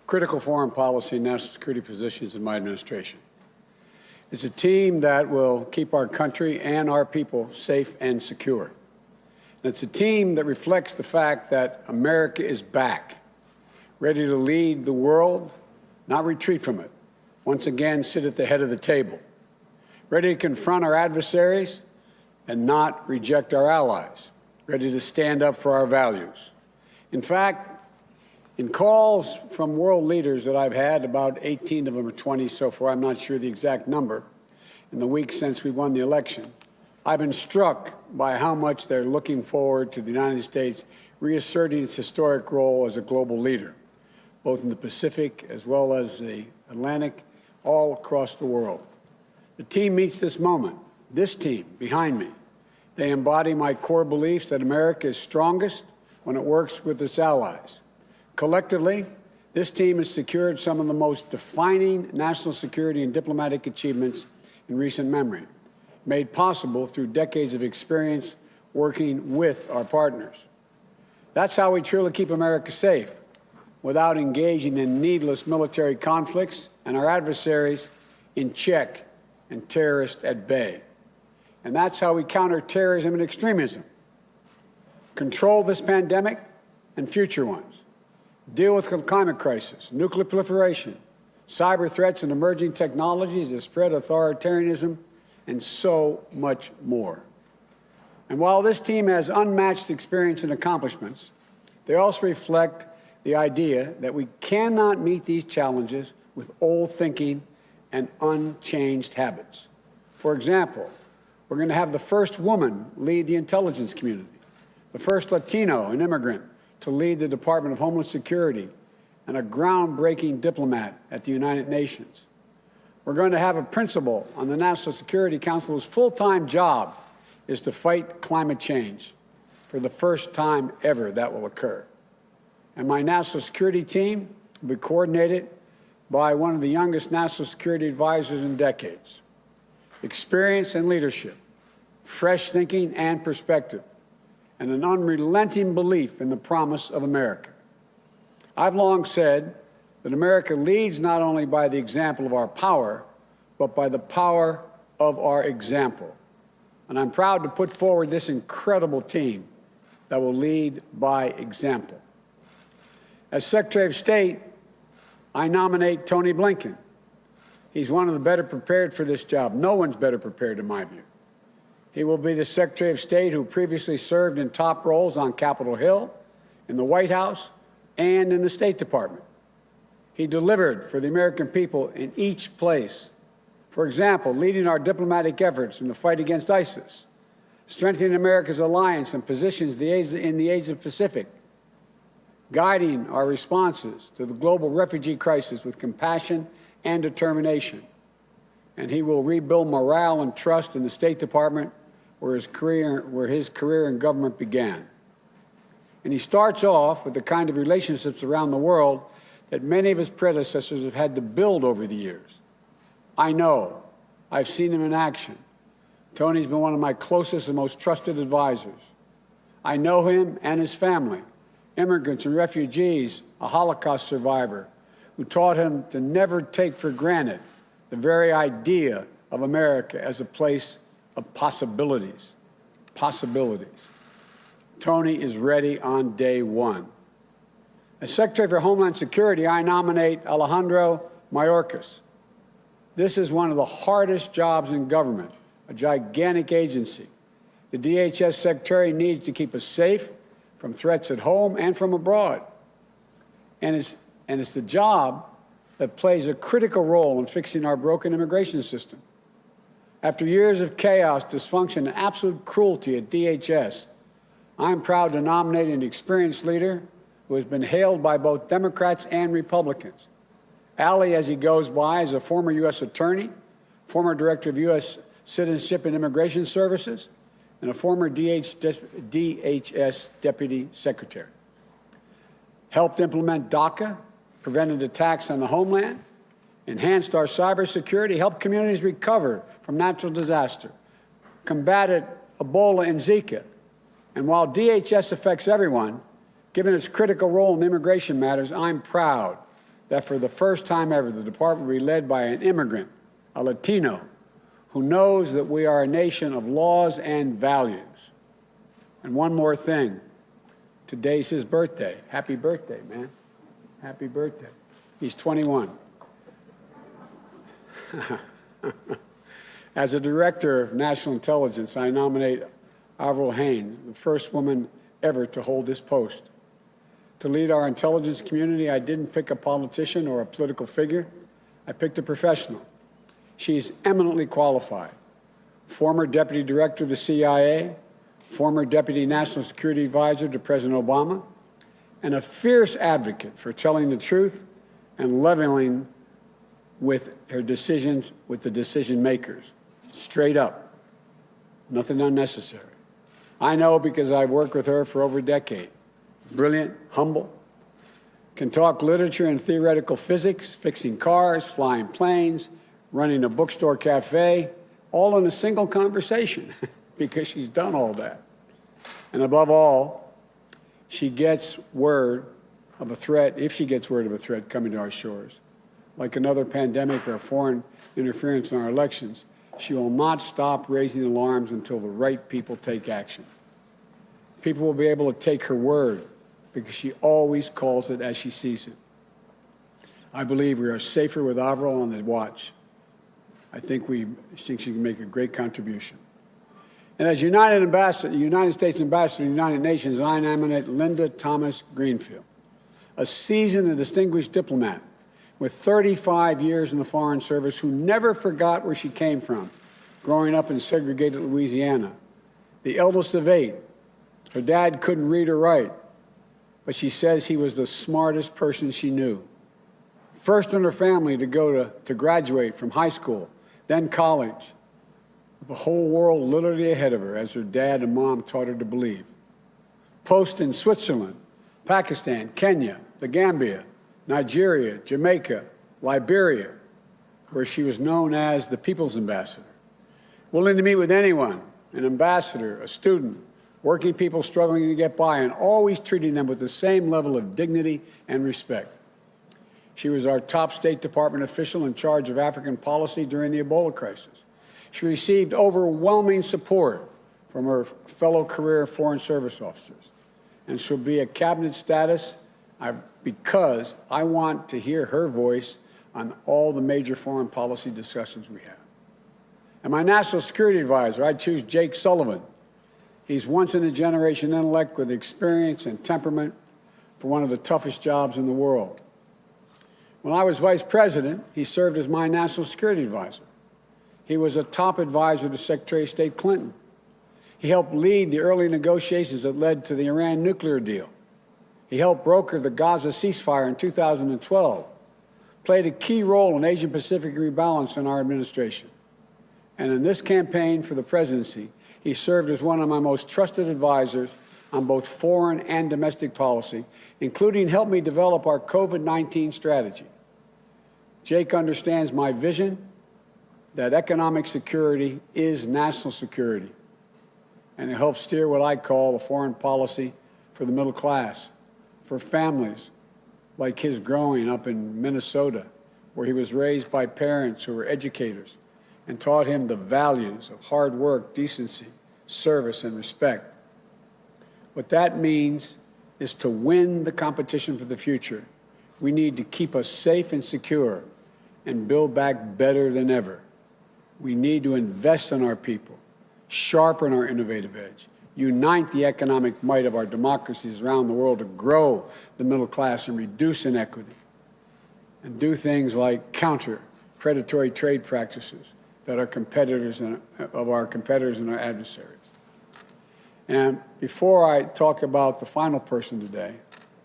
critical foreign policy and national security positions in my administration. It's a team that will keep our country and our people safe and secure. And it's a team that reflects the fact that America is back, ready to lead the world, not retreat from it, once again sit at the head of the table, ready to confront our adversaries and not reject our allies, ready to stand up for our values. In fact, in calls from world leaders that I've had, about 18 of them or 20 so far, I'm not sure the exact number, in the weeks since we won the election, I've been struck by how much they're looking forward to the United States reasserting its historic role as a global leader, both in the Pacific as well as the Atlantic, all across the world. The team meets this moment, this team behind me. They embody my core beliefs that America is strongest when it works with its allies. Collectively, this team has secured some of the most defining national security and diplomatic achievements in recent memory, made possible through decades of experience working with our partners. That's how we truly keep America safe, without engaging in needless military conflicts and our adversaries in check and terrorists at bay. And that's how we counter terrorism and extremism, control this pandemic and future ones, deal with the climate crisis, nuclear proliferation, cyber threats and emerging technologies that spread authoritarianism, and so much more. And while this team has unmatched experience and accomplishments, they also reflect the idea that we cannot meet these challenges with old thinking and unchanged habits. For example, we're going to have the first woman lead the intelligence community, the first Latino and immigrant to lead the Department of Homeland Security, and a groundbreaking diplomat at the United Nations. We're going to have a principal on the National Security Council whose full-time job is to fight climate change. For the first time ever, that will occur. And my national security team will be coordinated by one of the youngest national security advisors in decades. Experience and leadership, fresh thinking and perspective, and an unrelenting belief in the promise of America. I've long said that America leads not only by the example of our power, but by the power of our example. And I'm proud to put forward this incredible team that will lead by example. As Secretary of State, I nominate Tony Blinken. He's one of the better prepared for this job. No one's better prepared, in my view. He will be the Secretary of State who previously served in top roles on Capitol Hill, in the White House, and in the State Department. He delivered for the American people in each place. For example, leading our diplomatic efforts in the fight against ISIS, strengthening America's alliance and positions in the Asia-Pacific, guiding our responses to the global refugee crisis with compassion and determination. And he will rebuild morale and trust in the State Department, where his career in government began. And he starts off with the kind of relationships around the world that many of his predecessors have had to build over the years. I know. I've seen him in action. Tony's been one of my closest and most trusted advisors. I know him and his family, immigrants and refugees, a Holocaust survivor, who taught him to never take for granted the very idea of America as a place of possibilities. Possibilities. Tony is ready on day one. As Secretary for Homeland Security, I nominate Alejandro Mayorkas. This is one of the hardest jobs in government, a gigantic agency. The DHS Secretary needs to keep us safe from threats at home and from abroad. And it's the job that plays a critical role in fixing our broken immigration system. After years of chaos, dysfunction, and absolute cruelty at DHS, I'm proud to nominate an experienced leader who has been hailed by both Democrats and Republicans. Ali, as he goes by, is a former U.S. attorney, former director of U.S. Citizenship and Immigration Services, and a former DHS deputy secretary. Helped implement DACA, prevented attacks on the homeland, enhanced our cybersecurity, helped communities recover from natural disaster, combated Ebola and Zika. And while DHS affects everyone, given its critical role in immigration matters, I'm proud that for the first time ever, the department will be led by an immigrant, a Latino, who knows that we are a nation of laws and values. And one more thing. Today's his birthday. Happy birthday, man. Happy birthday. He's 21. As a director of national intelligence, I nominate Avril Haines, the first woman ever to hold this post. To lead our intelligence community, I didn't pick a politician or a political figure. I picked a professional. She's eminently qualified. Former Deputy Director of the CIA, former Deputy National Security Advisor to President Obama, and a fierce advocate for telling the truth and leveling with her decisions with the decision makers. Straight up. Nothing unnecessary. I know because I've worked with her for over a decade. Brilliant, humble, can talk literature and theoretical physics, fixing cars, flying planes, running a bookstore cafe, all in a single conversation because she's done all that. And above all, she gets word of a threat, if she gets word of a threat coming to our shores, like another pandemic or foreign interference in our elections, she will not stop raising alarms until the right people take action. People will be able to take her word because she always calls it as she sees it. I believe we are safer with Avril on the watch. I think she can make a great contribution. And as United States Ambassador to the United Nations, I nominate Linda Thomas Greenfield, a seasoned and distinguished diplomat with 35 years in the Foreign Service who never forgot where she came from, growing up in segregated Louisiana. The eldest of 8, her dad couldn't read or write, but she says he was the smartest person she knew. First in her family to graduate from high school, then college, with the whole world literally ahead of her, as her dad and mom taught her to believe. Post in Switzerland, Pakistan, Kenya, the Gambia, Nigeria, Jamaica, Liberia, where she was known as the People's Ambassador. Willing to meet with anyone, an ambassador, a student, working people struggling to get by, and always treating them with the same level of dignity and respect. She was our top State Department official in charge of African policy during the Ebola crisis. She received overwhelming support from her fellow career Foreign Service officers, and she'll be a cabinet status because I want to hear her voice on all the major foreign policy discussions we have. And my national security advisor, I choose Jake Sullivan. He's once-in-a-generation intellect with experience and temperament for one of the toughest jobs in the world. When I was vice president, he served as my national security advisor. He was a top advisor to Secretary of State Clinton. He helped lead the early negotiations that led to the Iran nuclear deal. He helped broker the Gaza ceasefire in 2012, played a key role in Asian-Pacific rebalance in our administration. And in this campaign for the presidency, he served as one of my most trusted advisors on both foreign and domestic policy, including helping me develop our COVID-19 strategy. Jake understands my vision that economic security is national security, and it helps steer what I call a foreign policy for the middle class, for families like his growing up in Minnesota, where he was raised by parents who were educators and taught him the values of hard work, decency, service, and respect. What that means is to win the competition for the future, we need to keep us safe and secure and build back better than ever. We need to invest in our people, sharpen our innovative edge, unite the economic might of our democracies around the world to grow the middle class and reduce inequity, and do things like counter predatory trade practices that our competitors and our adversaries. And before I talk about the final person today,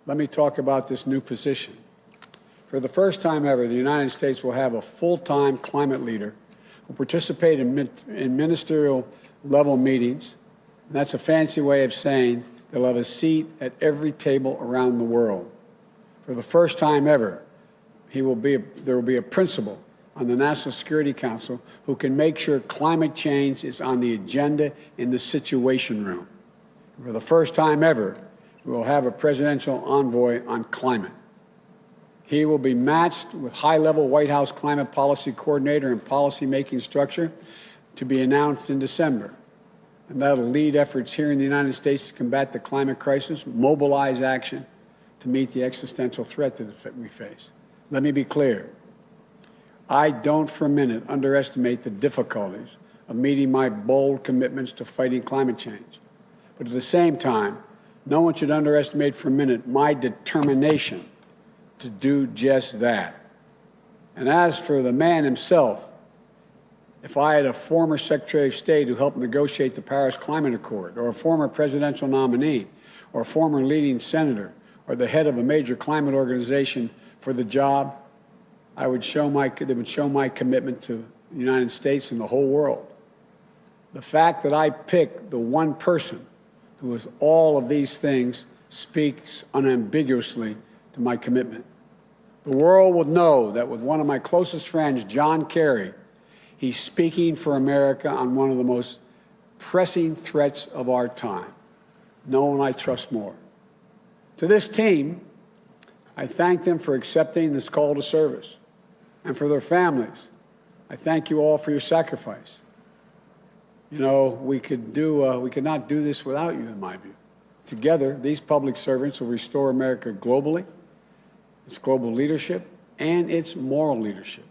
let me talk about this new position. For the first time ever, the United States will have a full-time climate leader who participate in ministerial level meetings. And that's a fancy way of saying they'll have a seat at every table around the world. For the first time ever, there will be a principal on the National Security Council who can make sure climate change is on the agenda in the Situation Room. For the first time ever, we will have a presidential envoy on climate. He will be matched with high-level White House climate policy coordinator and policy-making structure to be announced in December. And that'll lead efforts here in the United States to combat the climate crisis, mobilize action to meet the existential threat that we face. Let me be clear. I don't for a minute underestimate the difficulties of meeting my bold commitments to fighting climate change. But at the same time, no one should underestimate for a minute my determination to do just that. And as for the man himself, if I had a former Secretary of State who helped negotiate the Paris Climate Accord, or a former presidential nominee, or a former leading senator, or the head of a major climate organization for the job, they would show my commitment to the United States and the whole world. The fact that I picked the one person who is all of these things speaks unambiguously to my commitment. The world will know that with one of my closest friends, John Kerry, he's speaking for America on one of the most pressing threats of our time. No one I trust more. To this team, I thank them for accepting this call to service. And for their families, I thank you all for your sacrifice. You know, we could not do this without you, in my view. Together, these public servants will restore America globally, its global leadership, and its moral leadership,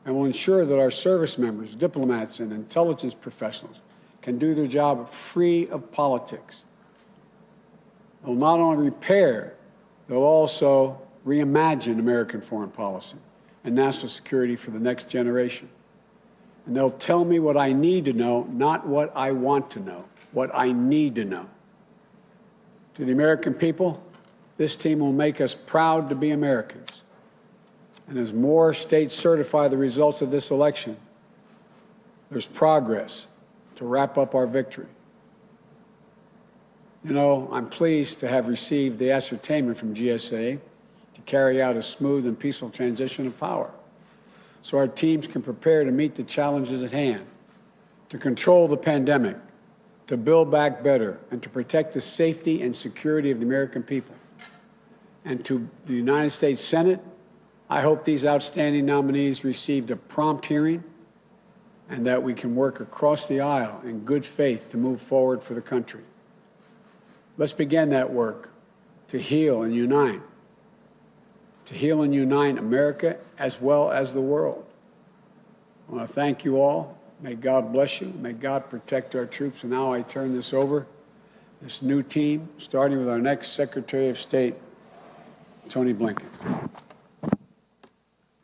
and will ensure that our service members, diplomats, and intelligence professionals can do their job free of politics. They'll not only repair, they'll also reimagine American foreign policy and national security for the next generation. And they'll tell me what I need to know, not what I want to know, what I need to know. To the American people, this team will make us proud to be Americans. And as more states certify the results of this election, there's progress to wrap up our victory. You know, I'm pleased to have received the ascertainment from GSA to carry out a smooth and peaceful transition of power, so our teams can prepare to meet the challenges at hand, to control the pandemic, to build back better, and to protect the safety and security of the American people. And to the United States Senate, I hope these outstanding nominees received a prompt hearing and that we can work across the aisle in good faith to move forward for the country. Let's begin that work to heal and unite America as well as the world. I want to thank you all. May God bless you. May God protect our troops. And now I turn this over, this new team, starting with our next Secretary of State, Tony Blinken.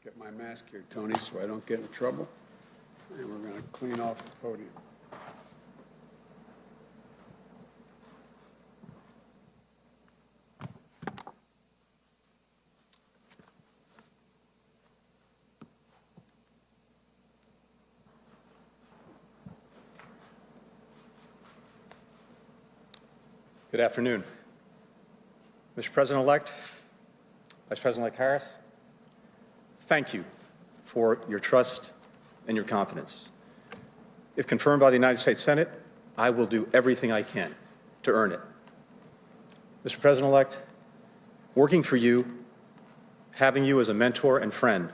Get my mask here, Tony, so I don't get in trouble. And we're going to clean off the podium. Good afternoon. Mr. President-elect, Vice President-elect Harris, thank you for your trust and your confidence. If confirmed by the United States Senate, I will do everything I can to earn it. Mr. President-elect, working for you, having you as a mentor and friend,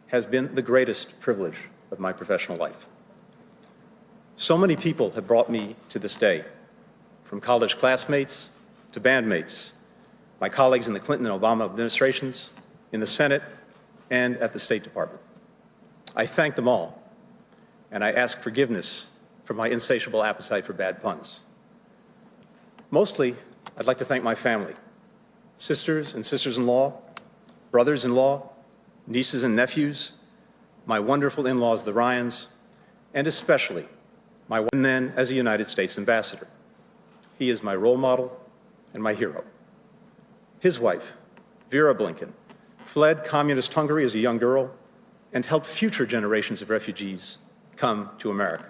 has been the greatest privilege of my professional life. So many people have brought me to this day, from college classmates to bandmates, my colleagues in the Clinton and Obama administrations, in the Senate, and at the State Department. I thank them all, and I ask forgiveness for my insatiable appetite for bad puns. Mostly, I'd like to thank my family, sisters and sisters-in-law, brothers-in-law, nieces and nephews, my wonderful in-laws, the Ryans, and especially my one then as a United States ambassador. He is my role model and my hero. His wife, Vera Blinken, fled communist Hungary as a young girl and helped future generations of refugees come to America.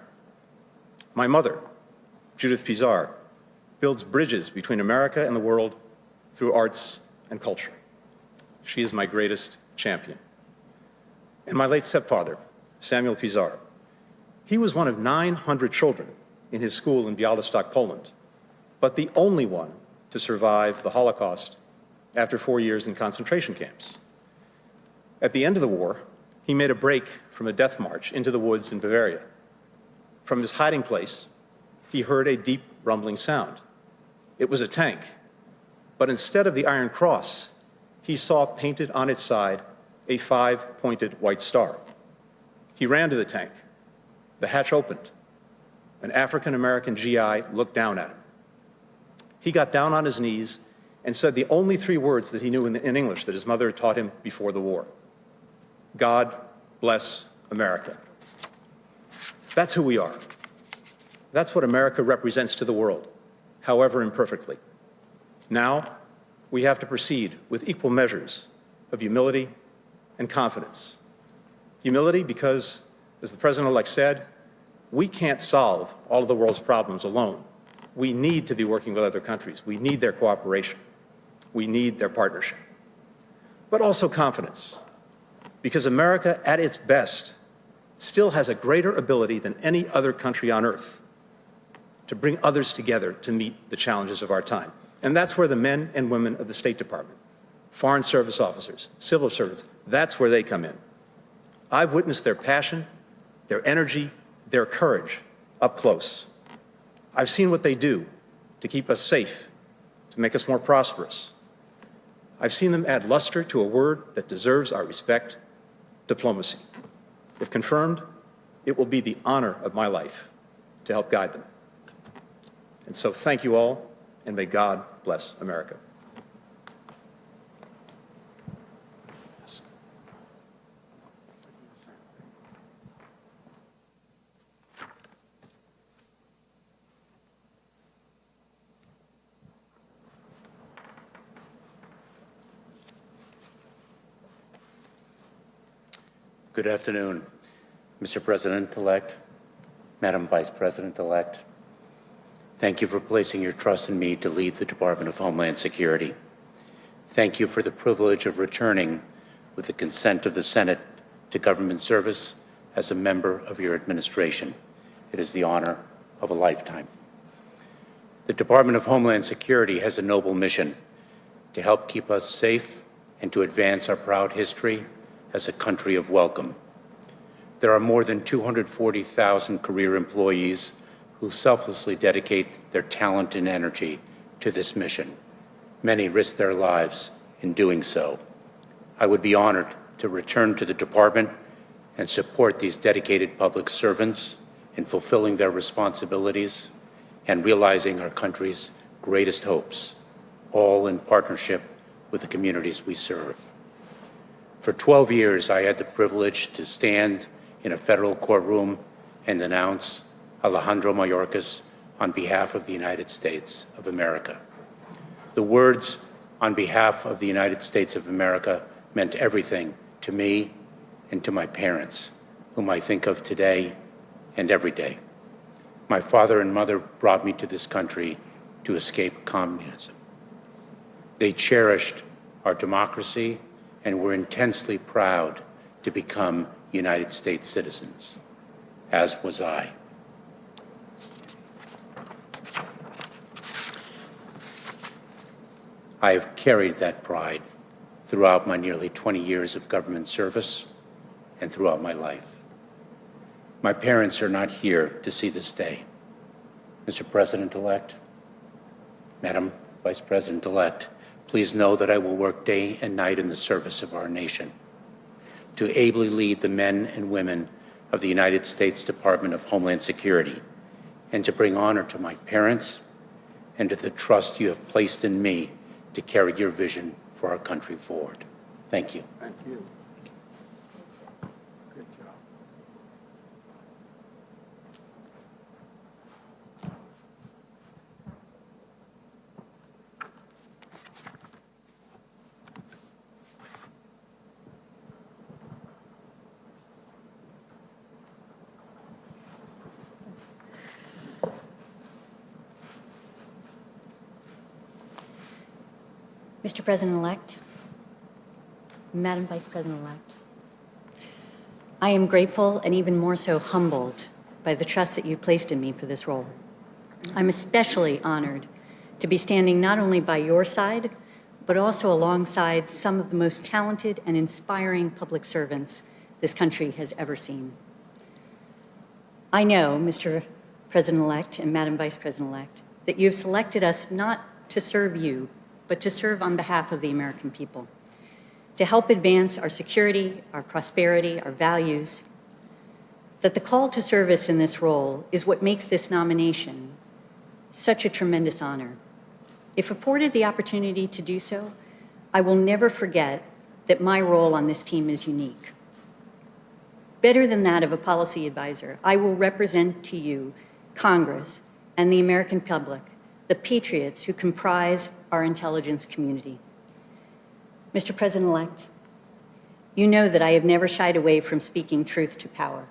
My mother, Judith Pizar, builds bridges between America and the world through arts and culture. She is my greatest champion. And my late stepfather, Samuel Pizar, he was one of 900 children in his school in Białystok, Poland, but the only one to survive the Holocaust after 4 years in concentration camps. At the end of the war, he made a break from a death march into the woods in Bavaria. From his hiding place, he heard a deep rumbling sound. It was a tank, but instead of the Iron Cross, he saw painted on its side a 5-pointed white star. He ran to the tank. The hatch opened. An African-American GI looked down at him. He got down on his knees and said the only 3 words that he knew in English that his mother had taught him before the war: God bless America. That's who we are. That's what America represents to the world, however imperfectly. Now, we have to proceed with equal measures of humility and confidence. Humility because, as the President-elect said, we can't solve all of the world's problems alone. We need to be working with other countries. We need their cooperation. We need their partnership. But also confidence, because America, at its best, still has a greater ability than any other country on earth to bring others together to meet the challenges of our time. And that's where the men and women of the State Department, Foreign Service officers, civil servants, that's where they come in. I've witnessed their passion, their energy, their courage up close. I've seen what they do to keep us safe, to make us more prosperous. I've seen them add luster to a word that deserves our respect: diplomacy. If confirmed, it will be the honor of my life to help guide them. And so thank you all, and may God bless America. Good afternoon, Mr. President-elect, Madam Vice President-elect. Thank you for placing your trust in me to lead the Department of Homeland Security. Thank you for the privilege of returning, with the consent of the Senate, to government service as a member of your administration. It is the honor of a lifetime. The Department of Homeland Security has a noble mission: to help keep us safe and to advance our proud history as a country of welcome. There are more than 240,000 career employees who selflessly dedicate their talent and energy to this mission. Many risk their lives in doing so. I would be honored to return to the department and support these dedicated public servants in fulfilling their responsibilities and realizing our country's greatest hopes, all in partnership with the communities we serve. For 12 years, I had the privilege to stand in a federal courtroom and denounce Alejandro Mayorkas on behalf of the United States of America. The words "on behalf of the United States of America" meant everything to me and to my parents, whom I think of today and every day. My father and mother brought me to this country to escape communism. They cherished our democracy and were intensely proud to become United States citizens, as was I. I have carried that pride throughout my nearly 20 years of government service and throughout my life. My parents are not here to see this day. Mr. President-elect, Madam Vice President-elect, please know that I will work day and night in the service of our nation to ably lead the men and women of the United States Department of Homeland Security and to bring honor to my parents and to the trust you have placed in me to carry your vision for our country forward. Thank you. Thank you. Good job. Mr. President-elect, Madam Vice President-elect, I am grateful and even more so humbled by the trust that you placed in me for this role. I'm especially honored to be standing not only by your side, but also alongside some of the most talented and inspiring public servants this country has ever seen. I know, Mr. President-elect and Madam Vice President-elect, that you have selected us not to serve you, but to serve on behalf of the American people, to help advance our security, our prosperity, our values, that the call to service in this role is what makes this nomination such a tremendous honor. If afforded the opportunity to do so, I will never forget that my role on this team is unique. Better than that of a policy advisor, I will represent to you, Congress, and the American public, the patriots who comprise our intelligence community. Mr. President-elect, you know that I have never shied away from speaking truth to power,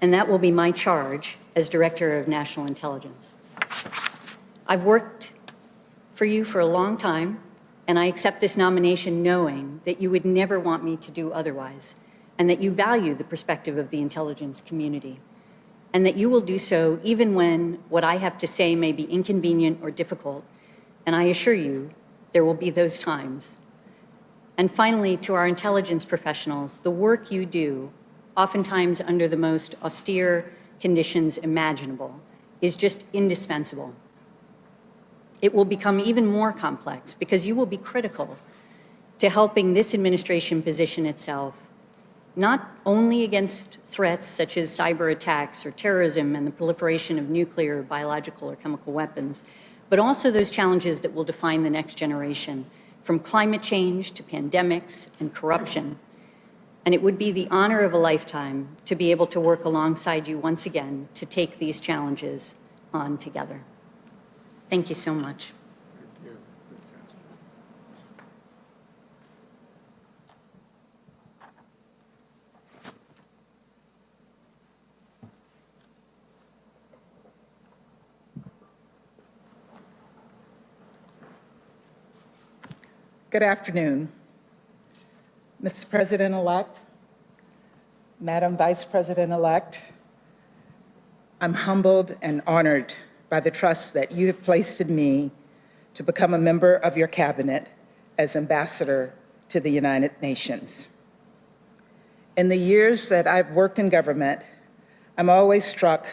and that will be my charge as Director of National Intelligence. I've worked for you for a long time, and I accept this nomination knowing that you would never want me to do otherwise, and that you value the perspective of the intelligence community, and that you will do so even when what I have to say may be inconvenient or difficult, and I assure you there will be those times. And finally, to our intelligence professionals, the work you do, oftentimes under the most austere conditions imaginable, is just indispensable. It will become even more complex because you will be critical to helping this administration position itself not only against threats such as cyber attacks or terrorism and the proliferation of nuclear, biological, or chemical weapons, but also those challenges that will define the next generation, from climate change to pandemics and corruption. And it would be the honor of a lifetime to be able to work alongside you once again to take these challenges on together. Thank you so much. Good afternoon. Mr. President-elect, Madam Vice President-elect, I'm humbled and honored by the trust that you have placed in me to become a member of your cabinet as ambassador to the United Nations. In the years that I've worked in government, I'm always struck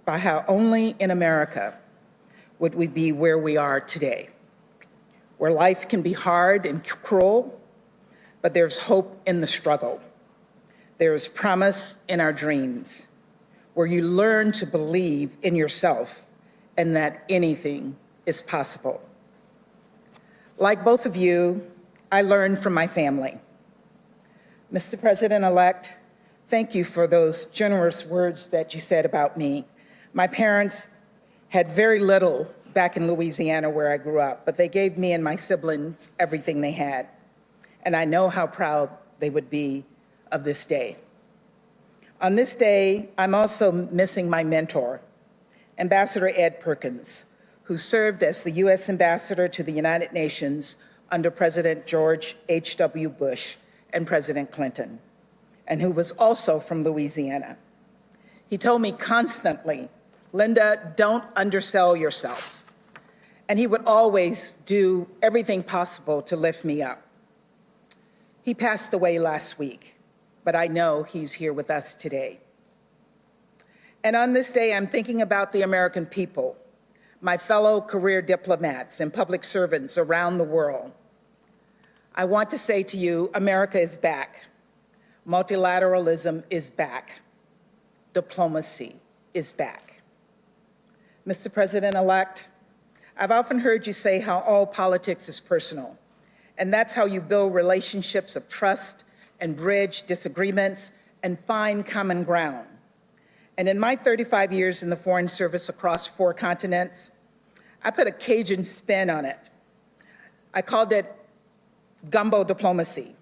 by how only in America would we be where we are today, where life can be hard and cruel, but there's hope in the struggle. There's promise in our dreams, where you learn to believe in yourself and that anything is possible. Like both of you, I learned from my family. Mr. President-elect, thank you for those generous words that you said about me. My parents had very little back in Louisiana where I grew up, but they gave me and my siblings everything they had. And I know how proud they would be of this day. On this day, I'm also missing my mentor, Ambassador Ed Perkins, who served as the U.S. Ambassador to the United Nations under President George H.W. Bush and President Clinton, and who was also from Louisiana. He told me constantly, Linda, don't undersell yourself. And he would always do everything possible to lift me up. He passed away last week, but I know he's here with us today. And on this day, I'm thinking about the American people, my fellow career diplomats and public servants around the world. I want to say to you, America is back. Multilateralism is back. Diplomacy is back. Mr. President-elect, I've often heard you say how all politics is personal, and that's how you build relationships of trust and bridge disagreements and find common ground. And in my 35 years in the Foreign Service across 4 continents, I put a Cajun spin on it. I called it gumbo diplomacy.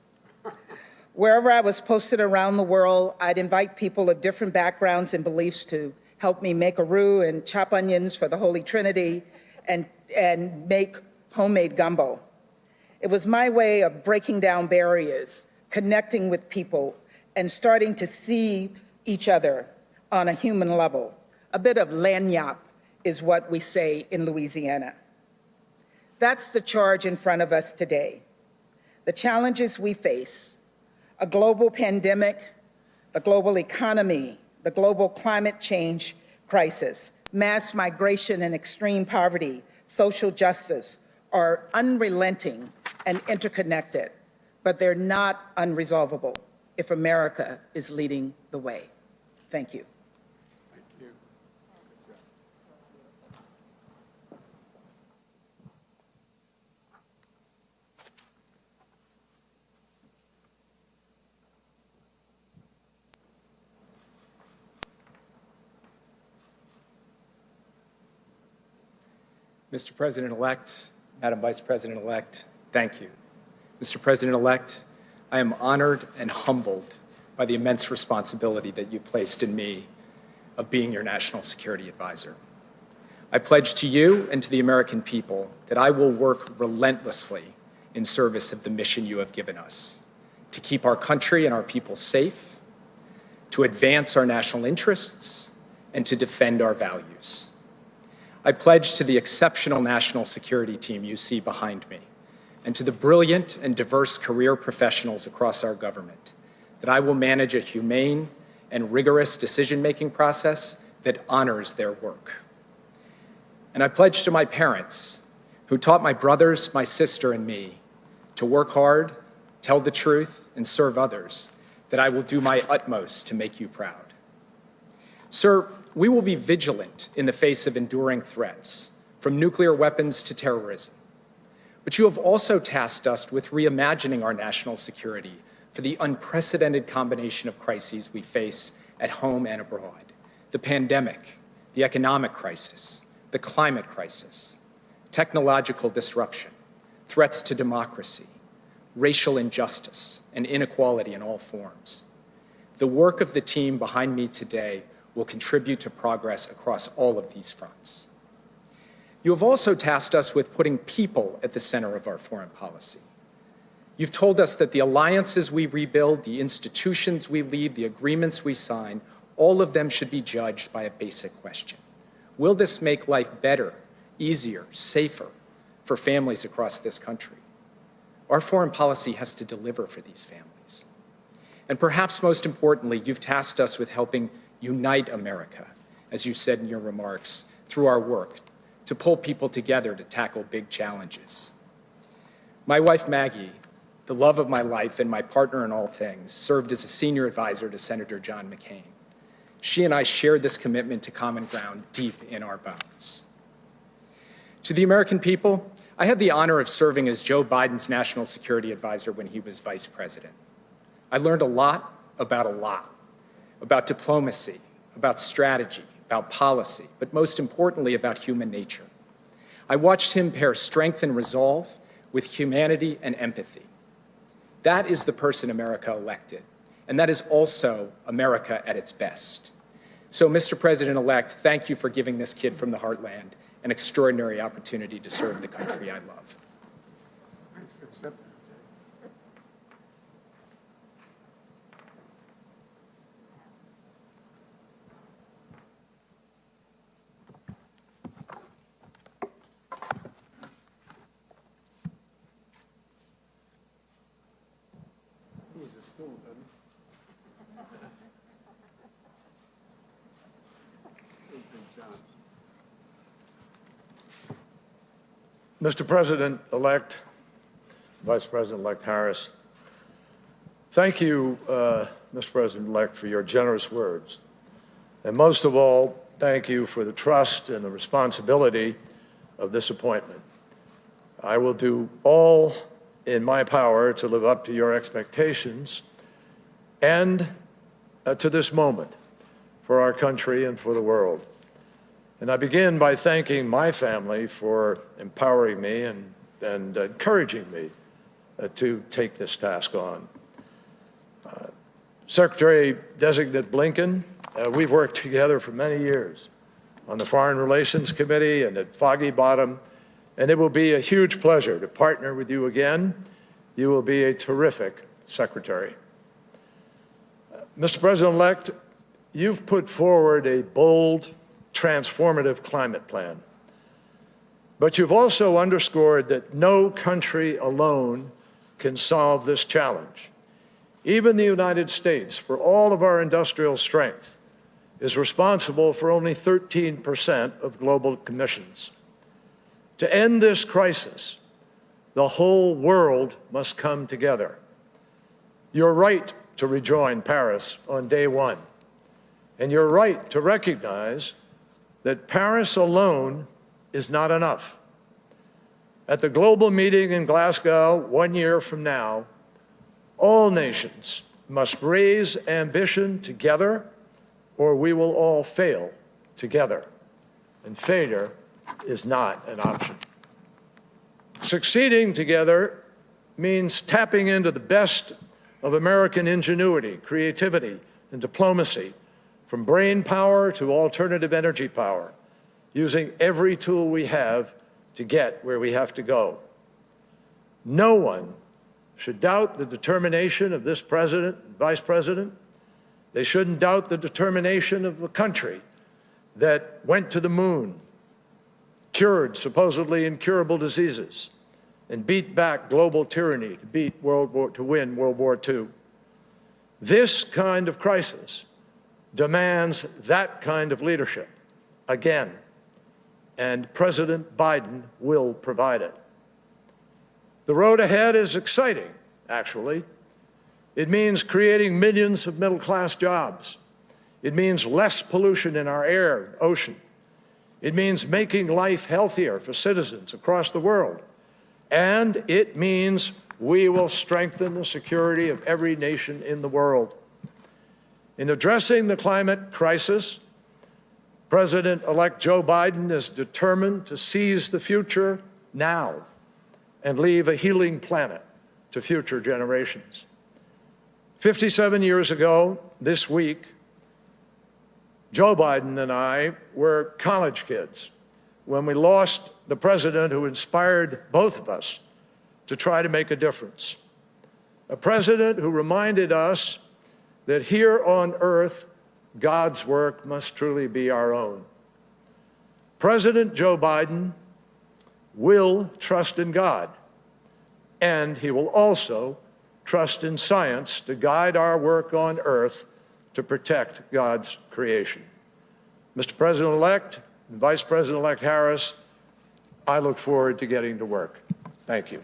Wherever I was posted around the world, I'd invite people of different backgrounds and beliefs to help me make a roux and chop onions for the Holy Trinity and make homemade gumbo. It was my way of breaking down barriers, connecting with people, and starting to see each other on a human level. A bit of lagniappe is what we say in Louisiana. That's the charge in front of us today. The challenges we face, a global pandemic, the global economy, the global climate change crisis, mass migration and extreme poverty, social justice, are unrelenting and interconnected, but they're not unresolvable if America is leading the way. Thank you. Mr. President-elect, Madam Vice President-elect, thank you. Mr. President-elect, I am honored and humbled by the immense responsibility that you placed in me of being your national security advisor. I pledge to you and to the American people that I will work relentlessly in service of the mission you have given us, to keep our country and our people safe, to advance our national interests, and to defend our values. I pledge to the exceptional national security team you see behind me, and to the brilliant and diverse career professionals across our government, that I will manage a humane and rigorous decision-making process that honors their work. And I pledge to my parents, who taught my brothers, my sister, and me to work hard, tell the truth, and serve others, that I will do my utmost to make you proud. Sir, we will be vigilant in the face of enduring threats, from nuclear weapons to terrorism. But you have also tasked us with reimagining our national security for the unprecedented combination of crises we face at home and abroad: the pandemic, the economic crisis, the climate crisis, technological disruption, threats to democracy, racial injustice, and inequality in all forms. The work of the team behind me today will contribute to progress across all of these fronts. You have also tasked us with putting people at the center of our foreign policy. You've told us that the alliances we rebuild, the institutions we lead, the agreements we sign, all of them should be judged by a basic question: will this make life better, easier, safer for families across this country? Our foreign policy has to deliver for these families. And perhaps most importantly, you've tasked us with helping unite America, as you said in your remarks, through our work to pull people together to tackle big challenges. My wife, Maggie, the love of my life and my partner in all things, served as a senior advisor to Senator John McCain. She and I shared this commitment to common ground deep in our bones. To the American people, I had the honor of serving as Joe Biden's national security advisor when he was vice president. I learned a lot, about diplomacy, about strategy, about policy, but most importantly, about human nature. I watched him pair strength and resolve with humanity and empathy. That is the person America elected, and that is also America at its best. So, Mr. President-elect, thank you for giving this kid from the heartland an extraordinary opportunity to serve the country I love. Mr. President-elect, Vice President-elect Harris, thank you, Mr. President-elect, for your generous words. And most of all, thank you for the trust and the responsibility of this appointment. I will do all in my power to live up to your expectations and to this moment for our country and for the world. And I begin by thanking my family for empowering me and encouraging me to take this task on. Secretary-designate Blinken, we've worked together for many years on the Foreign Relations Committee and at Foggy Bottom, and it will be a huge pleasure to partner with you again. You will be a terrific secretary. Mr. President-elect, you've put forward a bold, transformative climate plan. But you've also underscored that no country alone can solve this challenge. Even the United States, for all of our industrial strength, is responsible for only 13% of global emissions. To end this crisis, the whole world must come together. You're right to rejoin Paris on day one, and you're right to recognize that Paris alone is not enough. At the global meeting in Glasgow 1 year from now, all nations must raise ambition together, or we will all fail together. And failure is not an option. Succeeding together means tapping into the best of American ingenuity, creativity, and diplomacy, from brain power to alternative energy power, using every tool we have to get where we have to go. No one should doubt the determination of this president and vice president. They shouldn't doubt the determination of a country that went to the moon, cured supposedly incurable diseases, and beat back global tyranny to win World War II. This kind of crisis demands that kind of leadership again, and President Biden will provide it. The road ahead is exciting, actually. It means creating millions of middle-class jobs. It means less pollution in our air, ocean. It means making life healthier for citizens across the world. And it means we will strengthen the security of every nation in the world. In addressing the climate crisis, President-elect Joe Biden is determined to seize the future now and leave a healing planet to future generations. 57 years ago, this week, Joe Biden and I were college kids when we lost the president who inspired both of us to try to make a difference. A president who reminded us that here on earth, God's work must truly be our own. President Joe Biden will trust in God, and he will also trust in science to guide our work on earth to protect God's creation. Mr. President-elect and Vice President-elect Harris, I look forward to getting to work. Thank you.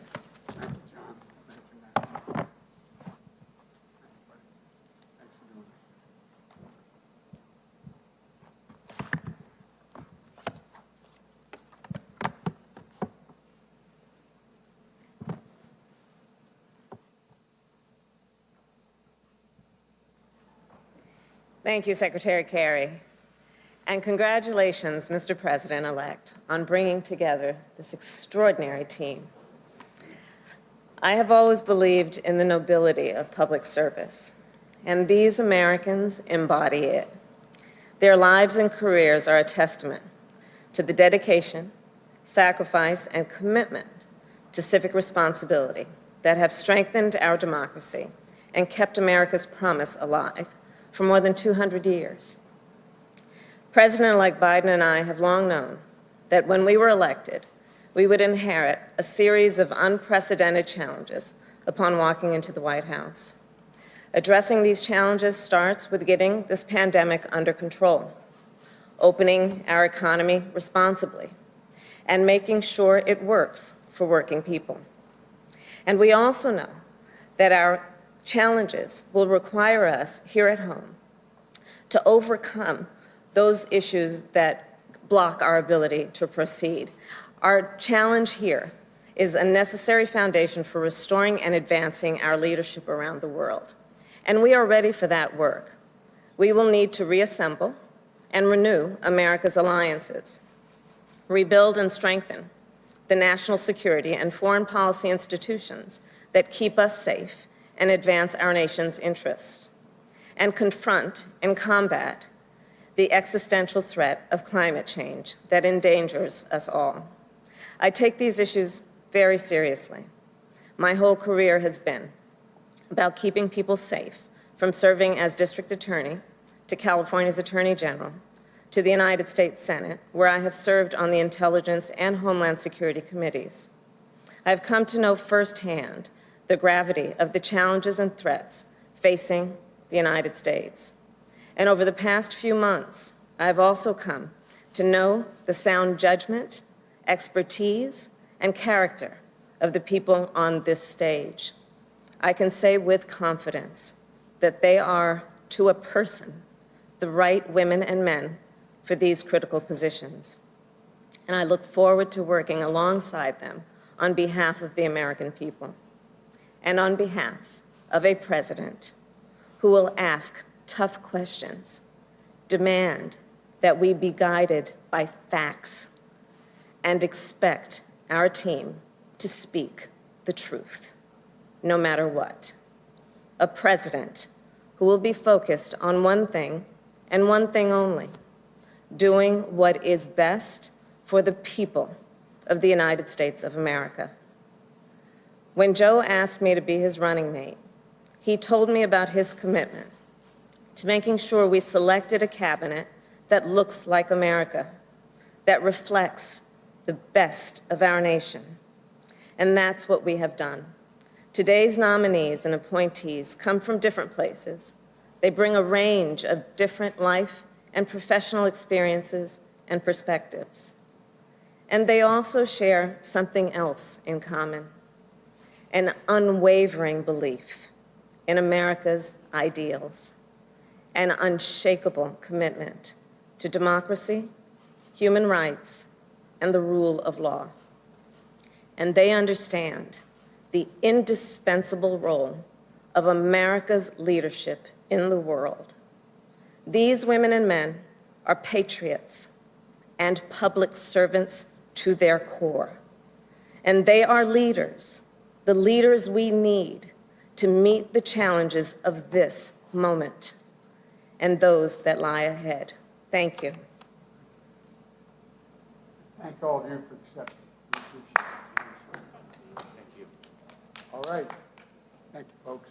Thank you, Secretary Kerry. And congratulations, Mr. President-elect, on bringing together this extraordinary team. I have always believed in the nobility of public service, and these Americans embody it. Their lives and careers are a testament to the dedication, sacrifice, and commitment to civic responsibility that have strengthened our democracy and kept America's promise alive for more than 200 years. President-elect Biden and I have long known that when we were elected, we would inherit a series of unprecedented challenges upon walking into the White House. Addressing these challenges starts with getting this pandemic under control, opening our economy responsibly, and making sure it works for working people. And we also know that our challenges will require us here at home to overcome those issues that block our ability to proceed. Our challenge here is a necessary foundation for restoring and advancing our leadership around the world. And we are ready for that work. We will need to reassemble and renew America's alliances, rebuild and strengthen the national security and foreign policy institutions that keep us safe and advance our nation's interests, and confront and combat the existential threat of climate change that endangers us all. I take these issues very seriously. My whole career has been about keeping people safe, from serving as district attorney to California's attorney general, to the United States Senate, where I have served on the Intelligence and Homeland Security Committees. I have come to know firsthand the gravity of the challenges and threats facing the United States. And over the past few months, I have also come to know the sound judgment, expertise, and character of the people on this stage. I can say with confidence that they are, to a person, the right women and men for these critical positions. And I look forward to working alongside them on behalf of the American people and on behalf of a president who will ask tough questions, demand that we be guided by facts, and expect our team to speak the truth, no matter what. A president who will be focused on one thing and one thing only: doing what is best for the people of the United States of America. When Joe asked me to be his running mate, he told me about his commitment to making sure we selected a cabinet that looks like America, that reflects the best of our nation. And that's what we have done. Today's nominees and appointees come from different places. They bring a range of different life and professional experiences and perspectives. And they also share something else in common: an unwavering belief in America's ideals, an unshakable commitment to democracy, human rights, and the rule of law. And they understand the indispensable role of America's leadership in the world. These women and men are patriots and public servants to their core. And they are leaders, the leaders we need to meet the challenges of this moment and those that lie ahead. Thank you. Thank all of you for accepting. We appreciate it. Thank you. All right. Thank you, folks.